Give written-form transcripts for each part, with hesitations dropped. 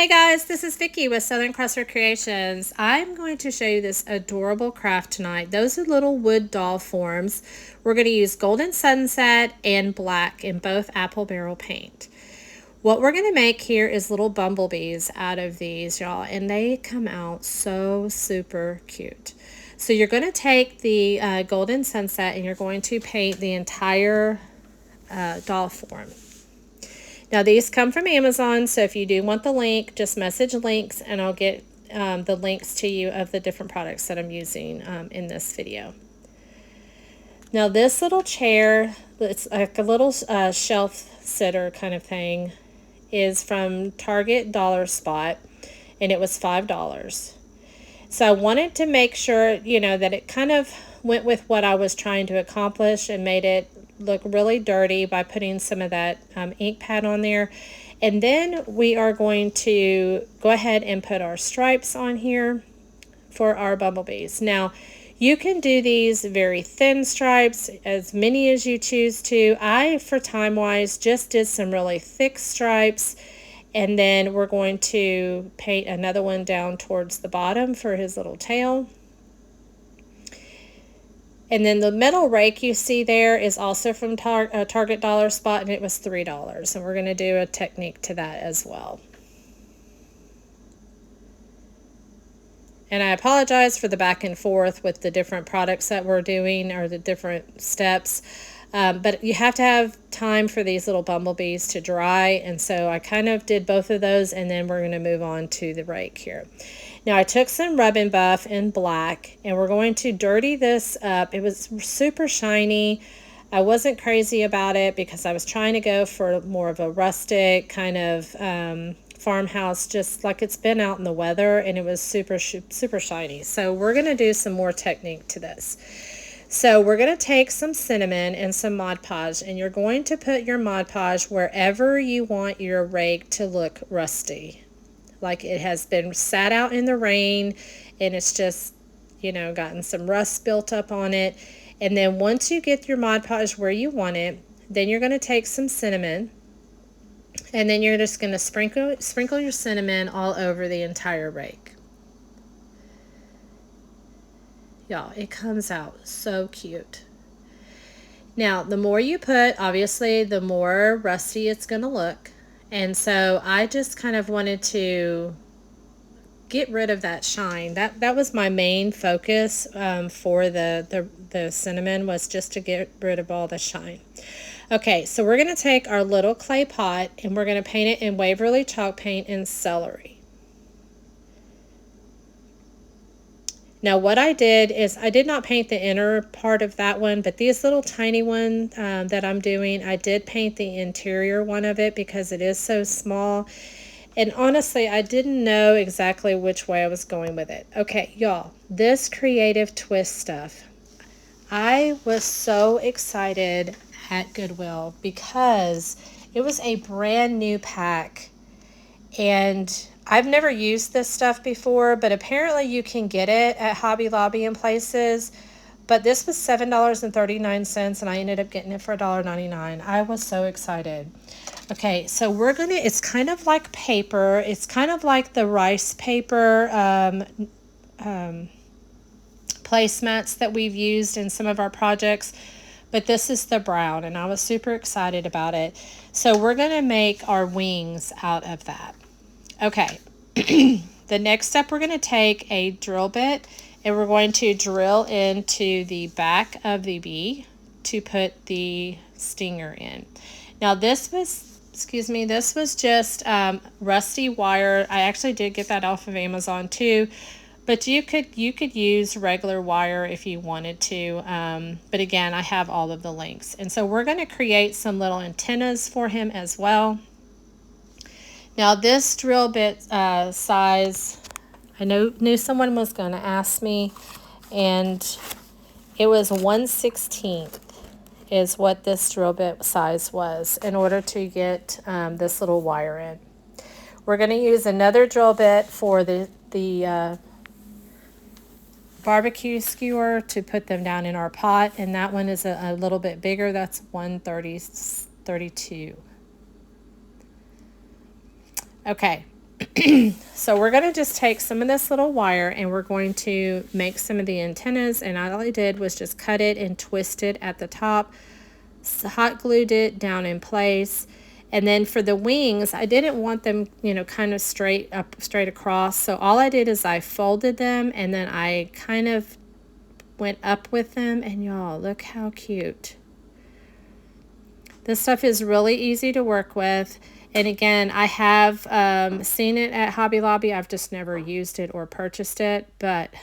Hey guys, this is Vicki with Southern Crossroads Creations. I'm going to show you this adorable craft tonight. Those are little wood doll forms. We're going to use Golden Sunset and black in both apple barrel paint. What we're going to make here is little bumblebees out of these, y'all, and they come out so super cute. So you're going to take the Golden Sunset and you're going to paint the entire doll form. Now these come from Amazon, so if you do want the link, just message links and I'll get the links to you of the different products that I'm using in this video. Now this little chair, it's like a little shelf sitter kind of thing, is from Target Dollar Spot, and it was $5. So I wanted to make sure, that it kind of went with what I was trying to accomplish and made it look really dirty by putting some of that ink pad on there. And then we are going to go ahead and put our stripes on here for our bumblebees. Now, you can do these very thin stripes, as many as you choose to. I, for time-wise, just did some really thick stripes. And then we're going to paint another one down towards the bottom for his little tail. And then the metal rake you see there is also from Target Dollar Spot, and it was $3. And we're going to do a technique to that as well. And I apologize for the back and forth with the different products that we're doing, or the different steps. But you have to have time for these little bumblebees to dry. And so I kind of did both of those, and then we're going to move on to the rake here. Now I took some Rub and Buff in black, and we're going to dirty this up. It was super shiny. I wasn't crazy about it because I was trying to go for more of a rustic kind of farmhouse, just like it's been out in the weather, and it was super shiny. So we're going to do some more technique to this. So we're going to take some cinnamon and some Mod Podge, and you're going to put your Mod Podge wherever you want your rake to look rusty. Like it has been sat out in the rain and it's just, gotten some rust built up on it. And then once you get your Mod Podge where you want it, then you're going to take some cinnamon, and then you're just going to sprinkle your cinnamon all over the entire rake. Y'all, it comes out so cute. Now, the more you put, obviously, the more rusty it's going to look. And so I just kind of wanted to get rid of that shine. That was my main focus for the cinnamon, was just to get rid of all the shine. Okay, so we're going to take our little clay pot and we're going to paint it in Waverly chalk paint and celery. Now what I did is I did not paint the inner part of that one, but these little tiny one that I'm doing, I did paint the interior one of it because it is so small. And honestly, I didn't know exactly which way I was going with it. Okay, y'all, this creative twist stuff. I was so excited at Goodwill because it was a brand new pack, and I've never used this stuff before, but apparently you can get it at Hobby Lobby and places. But this was $7.39, and I ended up getting it for $1.99. I was so excited. Okay, so we're going to, it's kind of like paper. It's kind of like the rice paper placemats that we've used in some of our projects. But this is the brown, and I was super excited about it. So we're going to make our wings out of that. Okay, the next step, we're going to take a drill bit and we're going to drill into the back of the bee to put the stinger in. Now this was, this was just rusty wire. I actually did get that off of Amazon too, but you could use regular wire if you wanted to. But again, I have all of the links. And so we're going to create some little antennas for him as well. Now this drill bit size, I knew someone was going to ask me, and it was 1/16 is what this drill bit size was in order to get this little wire in. We're going to use another drill bit for the barbecue skewer to put them down in our pot, and that one is a little bit bigger. That's 1/32. Okay, So we're going to just take some of this little wire and we're going to make some of the antennas. And all I did was just cut it and twist it at the top, hot glued it down in place. And then for the wings, I didn't want them, kind of straight across. So all I did is I folded them and then I kind of went up with them. And y'all, look how cute. This stuff is really easy to work with. And again, I have seen it at Hobby Lobby. I've just never used it or purchased it. But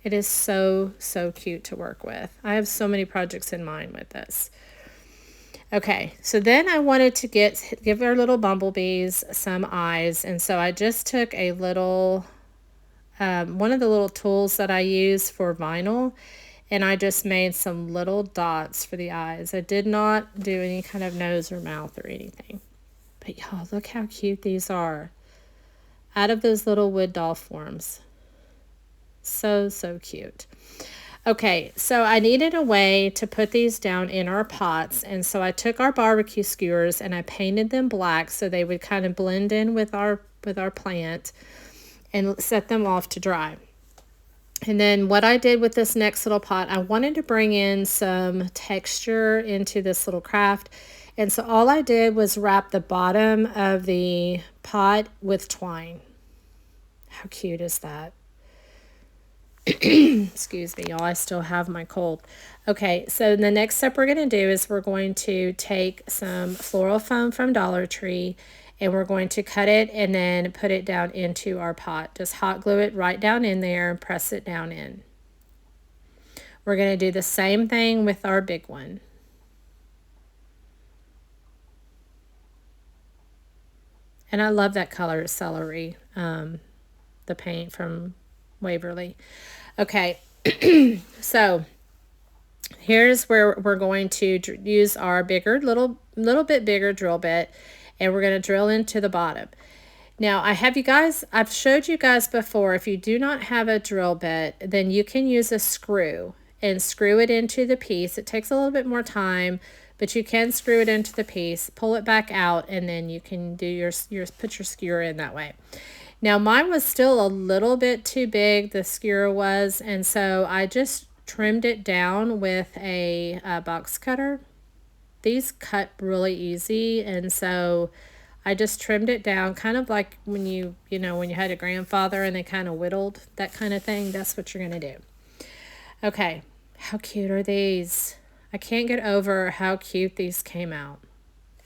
it is so, so cute to work with. I have so many projects in mind with this. Okay, so then I wanted to give our little bumblebees some eyes. And so I just took a little, one of the little tools that I use for vinyl. And I just made some little dots for the eyes. I did not do any kind of nose or mouth or anything. But y'all, look how cute these are. Out of those little wood doll forms. So, so cute. Okay, so I needed a way to put these down in our pots. And so I took our barbecue skewers and I painted them black so they would kind of blend in with our plant and set them off to dry. And then what I did with this next little pot, I wanted to bring in some texture into this little craft. And so all I did was wrap the bottom of the pot with twine. How cute is that? Excuse me, y'all. I still have my cold. Okay, so the next step we're going to do is we're going to take some floral foam from Dollar Tree and we're going to cut it and then put it down into our pot. Just hot glue it right down in there and press it down in. We're going to do the same thing with our big one. And I love that color, celery, the paint from Waverly. Okay, so here's where we're going to use our little bit bigger drill bit, and we're going to drill into the bottom. Now, I've showed you guys before, if you do not have a drill bit, then you can use a screw and screw it into the piece. It takes a little bit more time, but you can screw it into the piece, pull it back out, and then you can do put your skewer in that way. Now, mine was still a little bit too big, the skewer was, and so I just trimmed it down with a box cutter. These cut really easy, and so I just trimmed it down, kind of like when when you had a grandfather and they kind of whittled, that kind of thing. That's what you're going to do. Okay, how cute are these? I can't get over how cute these came out.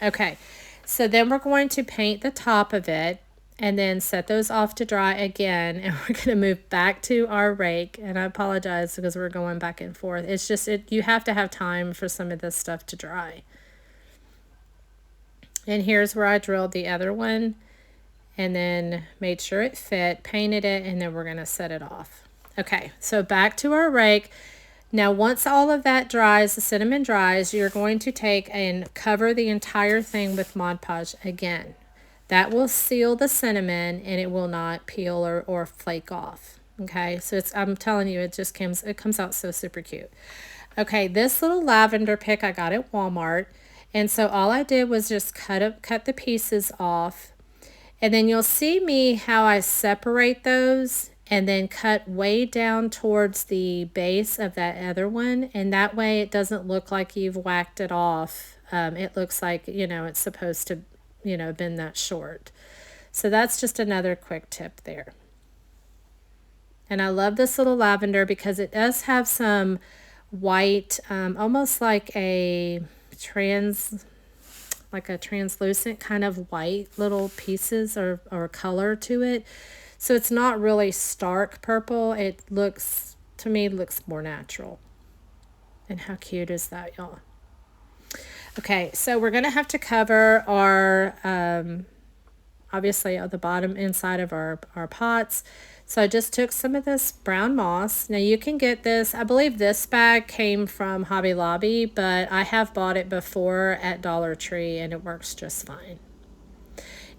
Okay, so then we're going to paint the top of it and then set those off to dry again. And we're going to move back to our rake. And I apologize because we're going back and forth. It's just, you have to have time for some of this stuff to dry. And here's where I drilled the other one and then made sure it fit, painted it, and then we're going to set it off. Okay, so back to our rake. Now, once all of that dries, the cinnamon dries, you're going to take and cover the entire thing with Mod Podge again. That will seal the cinnamon and it will not peel or flake off. Okay, so I'm telling you, it comes out so super cute. Okay, this little lavender pick I got at Walmart. And so all I did was just cut the pieces off. And then you'll see me how I separate those and then cut way down towards the base of that other one. And that way it doesn't look like you've whacked it off. It looks like, it's supposed to, been that short. So that's just another quick tip there. And I love this little lavender because it does have some white, almost like a translucent kind of white little pieces or color to it. So it's not really stark purple. It looks more natural. And how cute is that, y'all? Okay, so we're going to have to cover our, obviously, the bottom inside of our pots. So I just took some of this brown moss. Now you can get this, I believe this bag came from Hobby Lobby, but I have bought it before at Dollar Tree and it works just fine.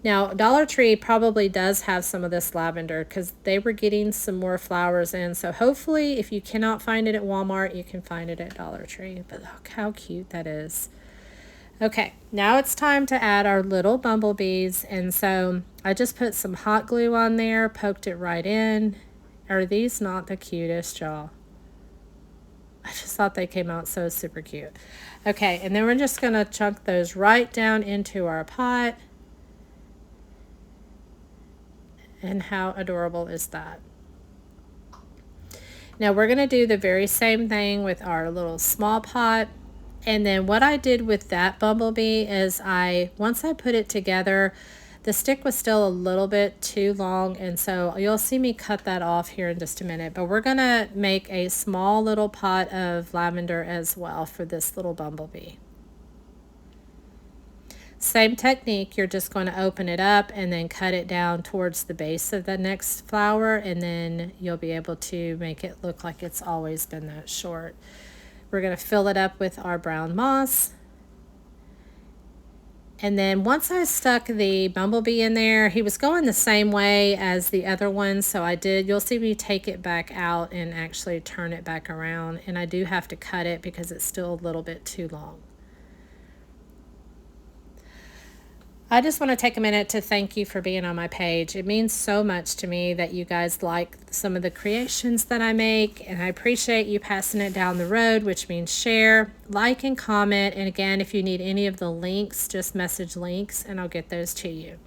Now Dollar Tree probably does have some of this lavender because they were getting some more flowers in. So hopefully if you cannot find it at Walmart, you can find it at Dollar Tree. But look how cute that is. Okay, now it's time to add our little bumblebees. And so I just put some hot glue on there, poked it right in. Are these not the cutest, y'all? I just thought they came out so super cute. Okay, and then we're just going to chunk those right down into our pot. And how adorable is that? Now we're going to do the very same thing with our little small pot. And then what I did with that bumblebee is once I put it together, the stick was still a little bit too long, and so you'll see me cut that off here in just a minute. But we're going to make a small little pot of lavender as well for this little bumblebee. Same technique, you're just going to open it up and then cut it down towards the base of the next flower, and then you'll be able to make it look like it's always been that short. We're going to fill it up with our brown moss. And then once I stuck the bumblebee in there, he was going the same way as the other one, so you'll see me take it back out and actually turn it back around. And I do have to cut it because it's still a little bit too long. I just want to take a minute to thank you for being on my page. It means so much to me that you guys like some of the creations that I make, and I appreciate you passing it down the road, which means share, like, and comment. And again, if you need any of the links, just message links and I'll get those to you.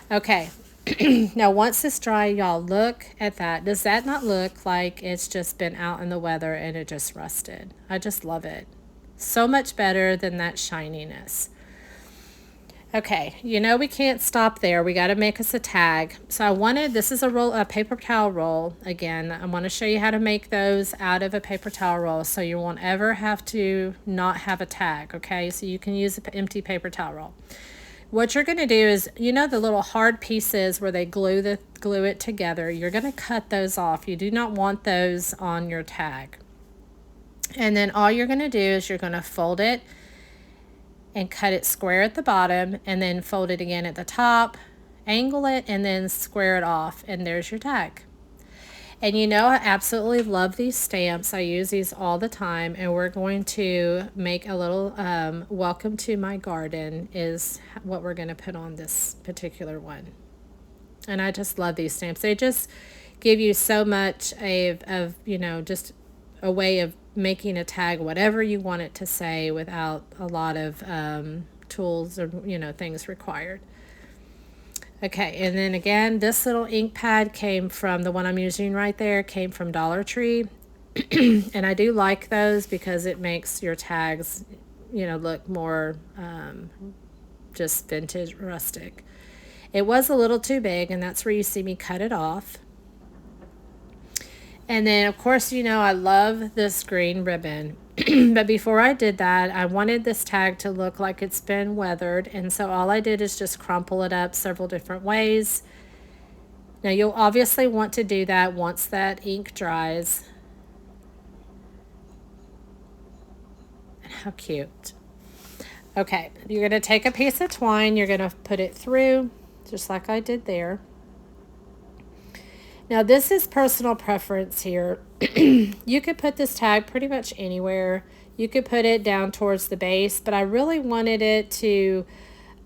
Okay, now once it's dry, y'all, look at that. Does that not look like it's just been out in the weather and it just rusted? I just love it. So much better than that shininess. Okay, we can't stop there. We got to make us a tag. So this is a paper towel roll. Again, I want to show you how to make those out of a paper towel roll so you won't ever have to not have a tag, okay? So you can use an empty paper towel roll. What you're going to do is, the little hard pieces where they glue it together, you're going to cut those off. You do not want those on your tag. And then all you're going to do is you're going to fold it and cut it square at the bottom, and then fold it again at the top, angle it, and then square it off, and there's your tag. And I absolutely love these stamps. I use these all the time, and we're going to make a little welcome to my garden is what we're going to put on this particular one. And I just love these stamps. They just give you so much of just a way of making a tag whatever you want it to say without a lot of tools or things required. Okay, and then again, this little ink pad came from the one I'm using right there, came from Dollar Tree. And I do like those because it makes your tags look more just vintage, rustic. It was a little too big, and that's where you see me cut it off. And then, of course, I love this green ribbon. But before I did that, I wanted this tag to look like it's been weathered. And so all I did is just crumple it up several different ways. Now, you'll obviously want to do that once that ink dries. And how cute. Okay, you're going to take a piece of twine. You're going to put it through, just like I did there. Now, this is personal preference here. You could put this tag pretty much anywhere. You could put it down towards the base, but I really wanted it to,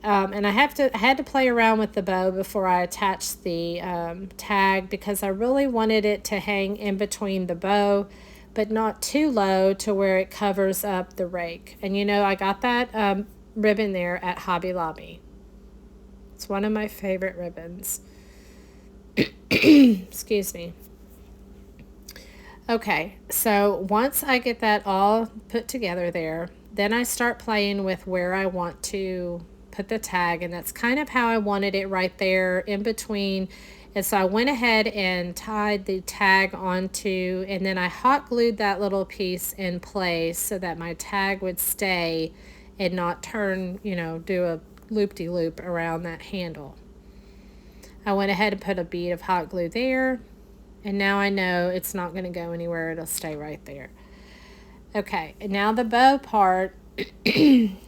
and I had to play around with the bow before I attached the tag, because I really wanted it to hang in between the bow, but not too low to where it covers up the rake. And I got that ribbon there at Hobby Lobby. It's one of my favorite ribbons. Excuse me. Okay, so once I get that all put together there, then I start playing with where I want to put the tag, and that's kind of how I wanted it right there in between. And so I went ahead and tied the tag onto, and then I hot glued that little piece in place so that my tag would stay and not turn, do a loop-de-loop around that handle. I went ahead and put a bead of hot glue there, and now I know it's not going to go anywhere. It'll stay right there. Okay, and now the bow part,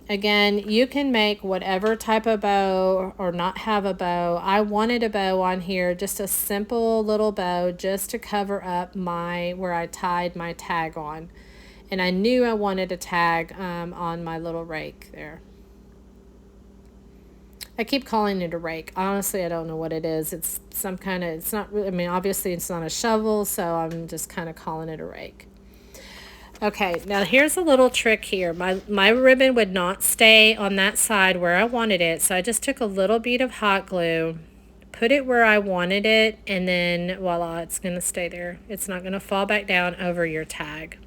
again, you can make whatever type of bow or not have a bow. I wanted a bow on here, just a simple little bow just to cover up where I tied my tag on. And I knew I wanted a tag on my little rake there. I keep calling it a rake. Honestly, I don't know what it is. It's some kind of, it's not really, I mean, obviously it's not a shovel, so I'm just kind of calling it a rake. Okay, now here's a little trick here. My ribbon would not stay on that side where I wanted it, so I just took a little bead of hot glue, put it where I wanted it, and then voila, it's going to stay there. It's not going to fall back down over your tag.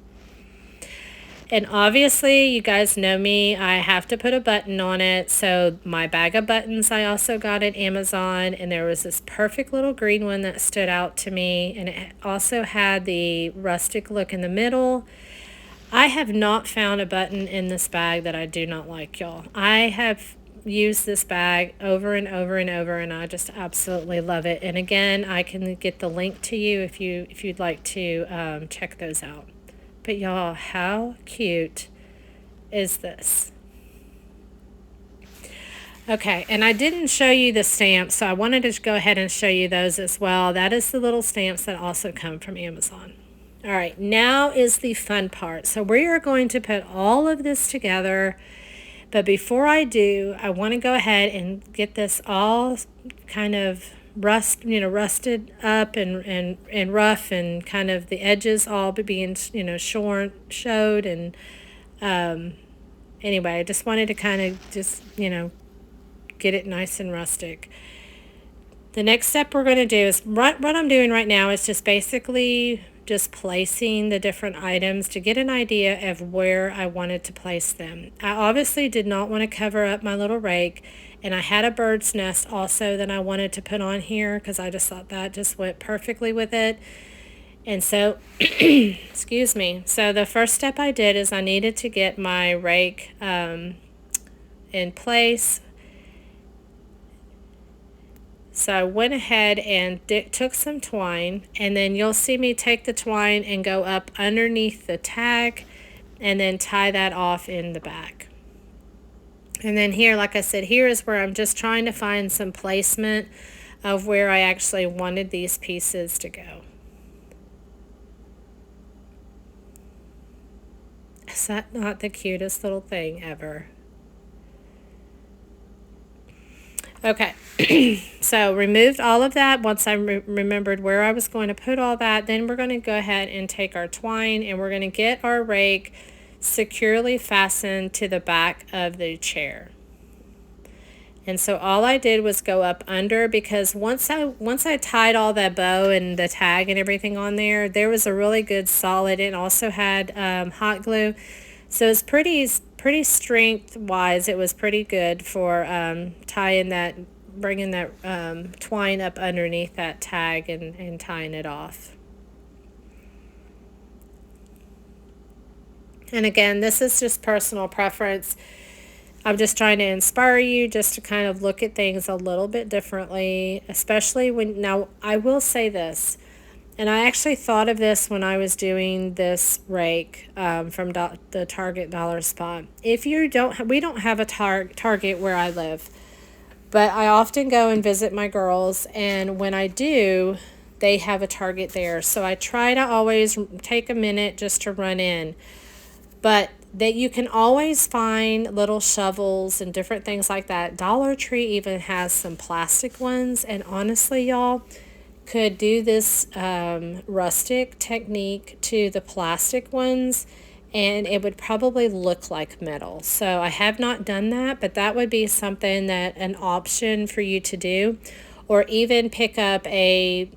And obviously, you guys know me, I have to put a button on it. So my bag of buttons I also got at Amazon, and there was this perfect little green one that stood out to me, and it also had the rustic look in the middle. I have not found a button in this bag that I do not like, y'all. I have used this bag over and over and over, and I just absolutely love it. And again, I can get the link to you if you'd like to check those out. But y'all, how cute is this? Okay, and I didn't show you the stamps, so I wanted to go ahead and show you those as well. That is the little stamps that also come from Amazon. All right, now is the fun part. So we are going to put all of this together, but before I do, I want to go ahead and get this all kind of rusted up and rough, and kind of the edges all being, showed. And anyway, I just wanted to kind of just, get it nice and rustic. The next step we're going to do is, what I'm doing right now is just basically just placing the different items to get an idea of where I wanted to place them. I obviously did not want to cover up my little rake, and I had a bird's nest also that I wanted to put on here because I just thought that just went perfectly with it. And so, excuse me. So the first step I did is I needed to get my rake in place. So I went ahead and took some twine, and then you'll see me take the twine and go up underneath the tag and then tie that off in the back. And then here, like I said, here is where I'm just trying to find some placement of where I actually wanted these pieces to go. Is that not the cutest little thing ever? Okay, so removed all of that. Once I remembered where I was going to put all that, then we're going to go ahead and take our twine, and we're going to get our rake securely fastened to the back of the chair. And so all I did was go up under, because once I tied all that bow and the tag and everything on there, there was a really good solid. It also had hot glue, so it's pretty strength wise. It was pretty good for tying that, bringing that twine up underneath that tag and tying it off. And again, this is just personal preference. I'm just trying to inspire you just to kind of look at things a little bit differently, especially when, now I will say this, and I actually thought of this when I was doing this rake from the Target dollar spot. If you don't, we don't have a Target where I live, but I often go and visit my girls, and when I do, they have a Target there. So I try to always take a minute just to run in. But that you can always find little shovels and different things like that. Dollar Tree even has some plastic ones, and honestly, y'all could do this rustic technique to the plastic ones, and it would probably look like metal. So I have not done that, but that would be something, that an option for you to do, or even pick up a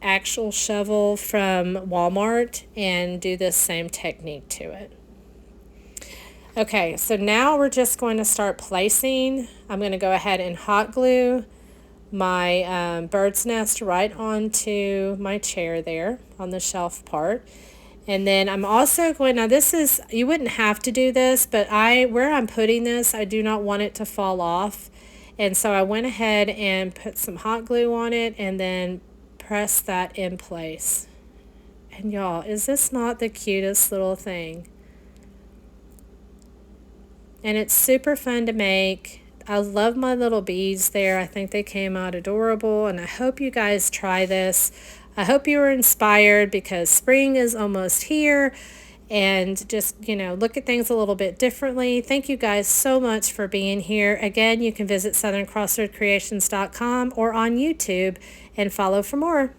actual shovel from Walmart and do the same technique to it. Okay, so now we're just going to start placing. I'm going to go ahead and hot glue my bird's nest right onto my chair there on the shelf part. And then I'm also going, now this is, you wouldn't have to do this, but where I'm putting this, I do not want it to fall off. And so I went ahead and put some hot glue on it and then press that in place. And y'all, is this not the cutest little thing? And it's super fun to make. I love my little bees there. I think they came out adorable, and I hope you guys try this. I hope you were inspired, because spring is almost here, and just, look at things a little bit differently. Thank you guys so much for being here. Again, you can visit southerncrossroadcreations.com or on YouTube and follow for more.